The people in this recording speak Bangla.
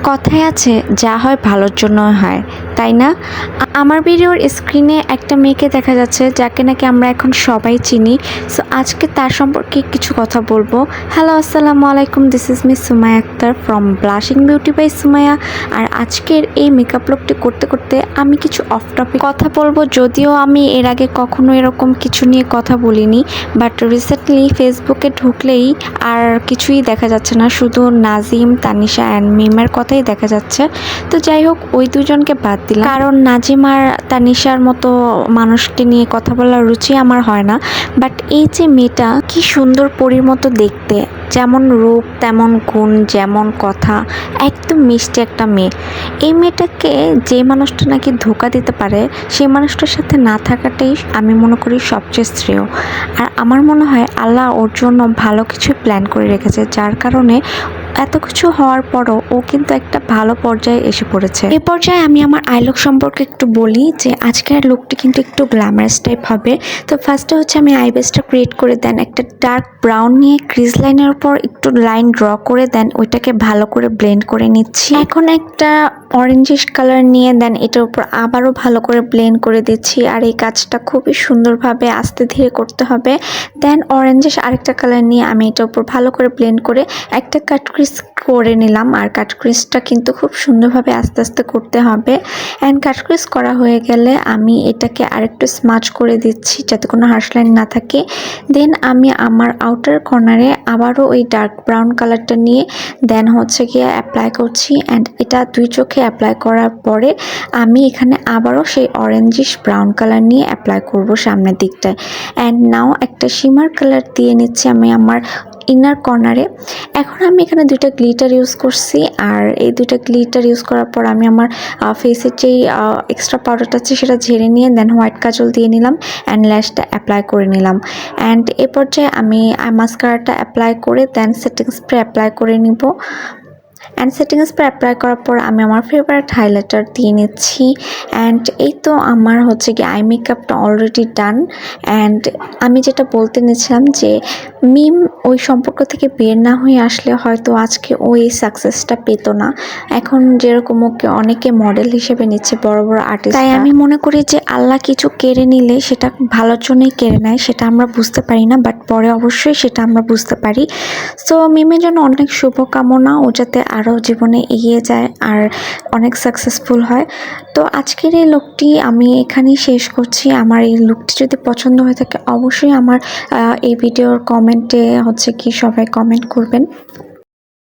কথায় আছে যা হয় ভালোর জন্য হয়, তাই না? আমার ভিডিওর স্ক্রিনে একটা মেয়েকে দেখা যাচ্ছে যাকে নাকি আমরা এখন সবাই চিনি। সো আজকে তার সম্পর্কে কিছু কথা বলবো। হ্যালো, আসসালামু আলাইকুম, this is Miss Sumaiya Akter from blushing beauty by Sumaiya. আর আজকের এই মেকআপ লুকটি করতে করতে আমি কিছু অফ টপিক কথা বলবো, যদিও আমি এর আগে কখনো এরকম কিছু নিয়ে কথা বলিনি। বাট রিসেন্টলি ফেসবুকে ঢুকলেই আর কিছুই দেখা যাচ্ছে না, শুধু নাজিম, তানিশা অ্যান্ড মিমের কথাই দেখা যাচ্ছে। তো যাই হোক, ওই দুজনকে বাদ দিলাম, কারণ নাজিম আর তানিশার মতো মানুষকে নিয়ে কথা বলার রুচি আমার হয় না। বাট এই যে মেয়েটা, কি সুন্দর পরীর মতো দেখতে, যেমন রূপ তেমন গুণ, যেমন কথা, একদম মিষ্টি একটা মেয়ে। এই মেয়েটাকে যে মানুষটা নাকি ধোঁকা দিতে পারে, সেই মানুষটার সাথে না থাকাটাই আমি মনে করি সবচেয়ে শ্রেয়। আর আমার মনে হয় আল্লাহ ওর জন্য ভালো কিছু প্ল্যান করে রেখেছে, যার কারণে এত কিছু হওয়ার পরও ও কিন্তু একটা ভালো পর্যায়ে এসে পড়েছে। এই পর্যায়ে আমি আমার আই লুক সম্পর্কে একটু বলি যে আজকের লুকটি কিন্তু একটু গ্ল্যামারাস টাইপ হবে। তো ফার্স্টে হচ্ছে আমি আইব্রোসটা ক্রিয়েট করে দেন একটা ডার্ক ব্রাউন নিয়ে ক্রিজ লাইনের উপর একটু লাইন ড্র করে দেন ওইটাকে ভালো করে ব্লেন্ড করে নিচ্ছি। এখন একটা অরেঞ্জিশ কালার নিয়ে দেন এটার উপর আবারও ভালো করে ব্লেন্ড করে দিচ্ছি। আর এই কাজটা খুবই সুন্দরভাবে আস্তে ধীরে করতে হবে। দেন অরেঞ্জিশ আরেকটা কালার নিয়ে আমি এটার উপর ভালো করে ব্লেন্ড করে একটা কাট ক্রিজ করে নিলাম। আর কাট ক্রিজটা কিন্তু খুব সুন্দরভাবে আস্তে আস্তে করতে হবে। অ্যান্ড কাট ক্রিজ করা হয়ে গেলে আমি এটাকে আরেকটু স্মাচ করে দিচ্ছি যাতে কোনো হার্শ লাইন না থাকে। দেন আমি আমার আউটার কর্নারে আবারও ওই ডার্ক ব্রাউন কালারটা নিয়ে দেন হচ্ছে গিয়ে অ্যাপ্লাই করছি। অ্যান্ড এটা দুই চোখে অ্যাপ্লাই করার পরে আমি এখানে আবারও সেই অরেঞ্জিশ ব্রাউন কালার নিয়ে অ্যাপ্লাই করব সামনের দিকটায়। অ্যান্ড নাও একটা শিমার কালার দিয়ে নিচ্ছি আমি আমার ইনার কর্নারে। এখন আমি এখানে দুইটা গ্লিটার ইউজ করছি। আর এই দুইটা গ্লিটার ইউজ করার পর আমি আমার ফেসের যেই এক্সট্রা পাউডারটা আছে সেটা ঝেড়ে নিয়ে দেন হোয়াইট কাজল দিয়ে নিলাম অ্যান্ড ল্যাশটা অ্যাপ্লাই করে নিলাম। অ্যান্ড এ পর্যায়ে আমি মাস্কারাটা অ্যাপ্লাই করে দেন সেটিং স্প্রে অ্যাপ্লাই করে নিব। অ্যান্ড সেটিং স্প্রে অ্যাপ্লাই করার পর আমি আমার ফেভারিট হাইলাইটার দিয়ে নিচ্ছি। অ্যান্ড এই তো আমার হচ্ছে কি আই মেকআপটা অলরেডি ডান। অ্যান্ড আমি যেটা বলতে নিয়েছিলাম যে মিম ওই সম্পর্ক থেকে বের না হয়ে আসলে হয়তো আজকে ওই সাকসেসটা পেত না। এখন যেরকম ওকে অনেকে মডেল হিসেবে নিচ্ছে, বড় বড় আর্টিস্ট। তাই আমি মনে করি যে আল্লাহ কিছু কেড়ে নিলে সেটা ভালোর জন্যই কেড়ে নেয়, সেটা আমরা বুঝতে পারি না, বাট পরে অবশ্যই সেটা আমরা বুঝতে পারি। সো মিমের জন্য অনেক শুভকামনা, ও যাতে আরও জীবনে এগিয়ে যায় আর অনেক সাকসেসফুল হয়। তো আজকের এই লুকটি আমি এখানেই শেষ করছি। আমার এই লুকটি যদি পছন্দ হয়ে থাকে অবশ্যই আমার এই ভিডিওর কমেন্টে হচ্ছে কি সবাই কমেন্ট করবেন।